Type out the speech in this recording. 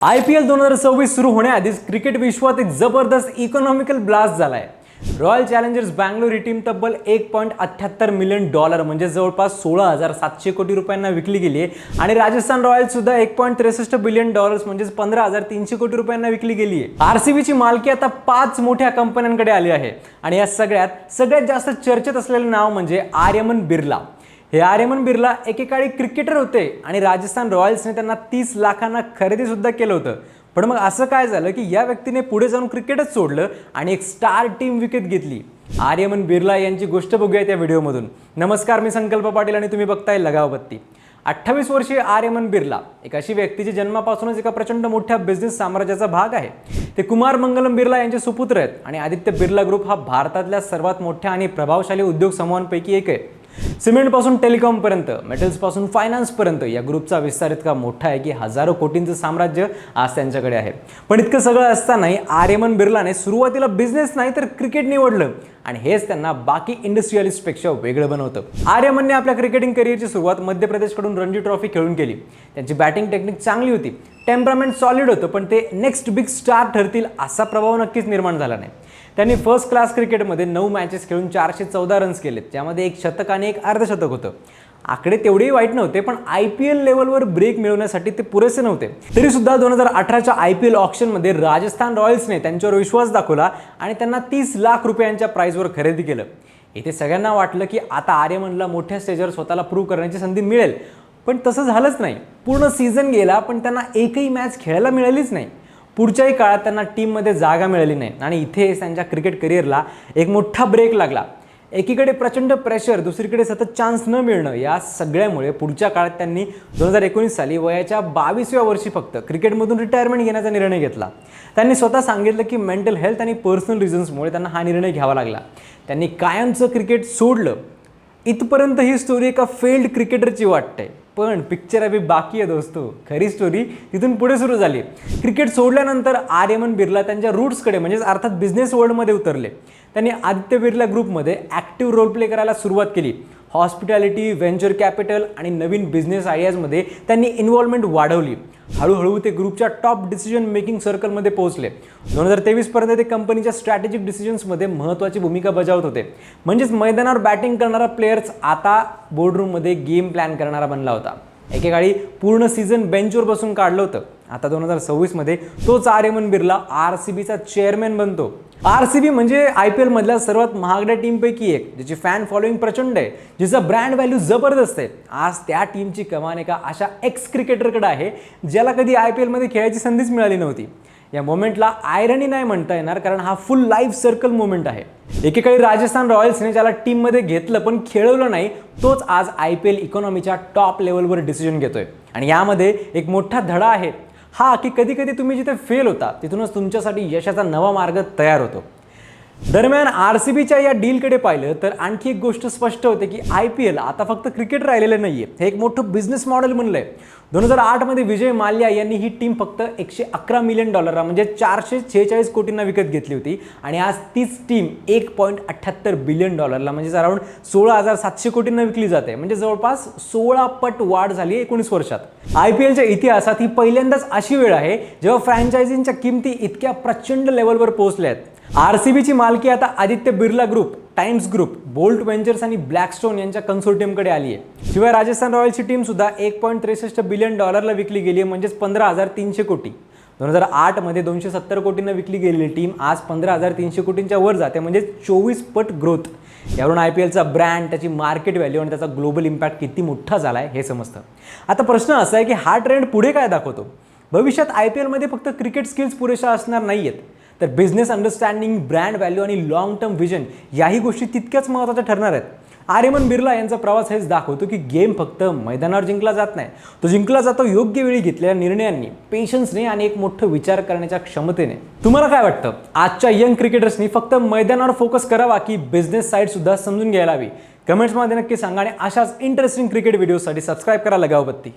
IPL 2026 सुरू होण्याआधीच cricket विश्वात एक जबरदस्त इकॉनॉमिकल ब्लास्ट झालाय. रॉयल चॅलेंजर्स बँगलोर ही टीम तब्बल $1.78 मिलियन म्हणजे जवळपास 16,700 कोटी रुपयांना विकली गेली आहे आणि राजस्थान रॉयल्स सुद्धा $1.63 बिलियन म्हणजे 15,300 कोटी रुपयांना विकली गेली आहे. RCB ची मालकी आता 5 मोठ्या कंपन्यांकडे आली आहे आणि या सगळ्यात जास्त चर्चेत असलेले नाव म्हणजे आर्यमन बिर्ला. हे आर्यमन बिर्ला एकेकाळी क्रिकेटर होते आणि राजस्थान रॉयल्सने त्यांना 30 लाखांना खरेदी सुद्धा केलं होतं. पण मग असं काय झालं की या व्यक्तीने पुढे जाऊन क्रिकेटच सोडलं आणि एक स्टार टीम विकत घेतली. आर्यमन बिर्ला यांची गोष्ट बघूया त्या व्हिडिओमधून. नमस्कार, मी संकल्प पाटील आणि तुम्ही बघताय लगावबत्ती. 28 वर्षीय आर्यमन बिर्ला एक अशी व्यक्ती जी जन्मापासूनच एका प्रचंड मोठ्या बिझनेस साम्राज्याचा भाग आहे. ते कुमार मंगलम बिर्ला यांचे सुपुत्र आहेत आणि आदित्य बिर्ला ग्रुप हा भारतातल्या सर्वात मोठ्या आणि प्रभावशाली उद्योग समूहांपैकी एक आहे. सिमेंटपासून टेलिकॉमपर्यंत, मेटल्सपासून फायनान्सपर्यंत या ग्रुपचा विस्तार इतका मोठा आहे की हजारो कोटींचं साम्राज्य आज त्यांच्याकडे आहे. पण इतकं सगळं असतानाही आर्यमन बिर्लाने सुरुवातीला बिझनेस नाही तर क्रिकेट निवडलं आणि हेच त्यांना बाकी इंडस्ट्रियलिस्टपेक्षा वेगळं बनवतं. आर्यमनने आपल्या क्रिकेटिंग करिअरची सुरुवात मध्य प्रदेशकडून रणजी ट्रॉफी खेळून केली. त्यांची बॅटिंग टेक्निक चांगली होती, टेम्परामेंट सॉलिड होतं, पण ते नेक्स्ट बिग स्टार ठरतील असा प्रभाव नक्कीच निर्माण झाला नाही. त्यांनी फर्स्ट क्लास क्रिकेटमध्ये 9 मॅचेस खेळून 414 रन्स केलेत, ज्यामध्ये एक शतक आणि एक अर्धशतक होतं. आकडे तेवढेही वाईट नव्हते, पण IPL लेवलवर ब्रेक मिळवण्यासाठी ते पुरेसे नव्हते. तरी सुद्धा 2018च्या IPL ऑक्शनमध्ये राजस्थान रॉयल्सने त्यांच्यावर विश्वास दाखवला आणि त्यांना 30 लाख रुपयांच्या प्राइसवर खरेदी केलं. इथे सगळ्यांना वाटलं की आता आर्यमनला मोठ्या स्टेजवर स्वतःला प्रूव्ह करण्याची संधी मिळेल, पण तसं झालंच नाही. पूर्ण सीझन गेला पण त्यांना एकही मॅच खेळायला मिळालीच नाही. पुढच्याही काळात त्यांना टीममध्ये जागा मिळाली नाही आणि इथे त्यांच्या क्रिकेट करिअरला एक मोठा ब्रेक लागला. एकीकडे प्रचंड प्रेशर, दुसरीकडे सतत चान्स न मिळणं, या सगळ्यामुळे पुढच्या काळात त्यांनी 2019 साली वयाच्या 22व्या वर्षी फक्त क्रिकेटमधून रिटायरमेंट घेण्याचा निर्णय घेतला. त्यांनी स्वतः सांगितलं की मेंटल हेल्थ आणि पर्सनल रिझन्समुळे त्यांना हा निर्णय घ्यावा लागला. त्यांनी कायमचं क्रिकेट सोडलं. इथपर्यंत ही स्टोरी एका फेल्ड क्रिकेटरची वाटते, पण पिक्चर अभी बाकी आहे दोस्तो. खरी स्टोरी तिथून पुढे सुरू झाली. क्रिकेट सोडल्यानंतर आर्यमन बिर्ला त्यांच्या रूट्सकडे म्हणजेच अर्थात बिझनेस वर्ल्डमध्ये उतरले. त्यांनी आदित्य बिर्ला ग्रुपमध्ये ॲक्टिव्ह रोल प्ले करायला सुरुवात केली. हॉस्पिटॅलिटी, व्हेंचर कॅपिटल आणि नवीन बिझनेस आयडियाजमध्ये त्यांनी इन्व्हॉल्वमेंट वाढवली. हळूहळू ते ग्रुपच्या टॉप डिसिजन मेकिंग सर्कलमध्ये पोहोचले. 2023 पर्यंत ते कंपनीच्या स्ट्रॅटेजिक डिसिजन्समध्ये महत्त्वाची भूमिका बजावत होते. म्हणजेच मैदानावर बॅटिंग करणारा प्लेयर्स आता बोर्डरूममध्ये गेम प्लॅन करणारा बनला होता. एकेकाळी पूर्ण सीझन बेंचवर बसून काढलं होतं. आता 2026 मध्ये तोच आर्यमन बिर्ला RCBचा चेअरमॅन बनतो. RCB म्हणजे IPL मधल्या सर्वात महागड्या टीमपैकी एक, ज्याची फॅन फॉलोईंग प्रचंड आहे, जिचा ब्रँड व्हॅल्यू जबरदस्त आहे. आज त्या टीमची कमान एका अशा एक्स क्रिकेटरकडे आहे ज्याला कधी IPL मध्ये खेळायची संधीच मिळाली नव्हती. या मोमेंटला आयरनी नाही म्हणता येणार, कारण हा फुल लाईफ सर्कल मोमेंट आहे. एकेकाळी राजस्थान रॉयल्सने ज्याला टीममध्ये घेतलं पण खेळवलं नाही, तोच आज IPL इकॉनॉमीच्या टॉप लेवलवर डिसिजन घेतोय. आणि यामध्ये एक मोठा धडा आहे हा की कधी कधी तुम्ही जिथे फेल होता तिथूनच तुमच्यासाठी यशाचा नवा मार्ग तयार होतो. दरम्यान RCBच्या या डीलकडे पाहिलं तर आणखी एक गोष्ट स्पष्ट होते की IPL आता फक्त क्रिकेट राहिलेलं नाहीये, हे एक मोठं बिझनेस मॉडेल बनलंय. 2008 मध्ये विजय माल्या यांनी ही टीम फक्त $111 मिलियन म्हणजे 446 कोटींना विकत घेतली होती आणि आज तीच टीम $1.78 बिलियन म्हणजे अराउंड 16,700 कोटींना विकली जाते. म्हणजे जवळपास 16 पट वाढ झाली 19 वर्षात. IPLच्या इतिहासात ही पहिल्यांदाच अशी वेळ आहे जेव्हा फ्रँचायझींच्या किमती इतक्या प्रचंड लेवलवर पोहोचल्या आहेत. RCBची मालकी आता Aditya Birla group, times group, bolt ventures आणि ब्लॅकस्टोन यांच्या कन्सोर्टियमकडे आली आहे. शिवाय राजस्थान रॉयल्सची टीम सुद्धा $1.63 बिलियन विकली गेली आहे, म्हणजेच 15,300 कोटी. 2008 मध्ये 270 कोटींना विकली गेलेली टीम आज 15,300 कोटींच्या वर जाते, म्हणजे 24 पट ग्रोथ. यावरून IPLचा ब्रँड, त्याची मार्केट व्हॅल्यू आणि त्याचा ग्लोबल इम्पॅक्ट किती मोठा झाला आहे हे समजतं. आता प्रश्न असा आहे की हा ट्रेंड पुढे काय दाखवतो? भविष्यात IPL मध्ये फक्त क्रिकेट स्किल्स पुरेशा असणार नाहीयेत, तर बिझनेस अंडरस्टँडिंग, ब्रँड व्हॅल्यू आणि लॉंग टर्म विजन याही गोष्टी तितक्याच महत्त्वाच्या ठरणार आहेत. आर्यमन बिर्ला यांचा प्रवास हेच दाखवतो की गेम फक्त मैदानावर जिंकला जात नाही, तो जिंकला जातो योग्य वेळी घेतलेल्या निर्णयांनी, पेशन्सने आणि एक मोठं विचार करण्याच्या क्षमतेने. तुम्हाला काय वाटतं, आजच्या यंग क्रिकेटर्सनी फक्त मैदानावर फोकस करावा की बिझनेस साईड सुद्धा समजून घ्यायला हवी? कमेंट्समध्ये नक्की सांगा आणि अशाच इंटरेस्टिंग क्रिकेट व्हिडिओसाठी सबस्क्राईब करा लगावबत्ती.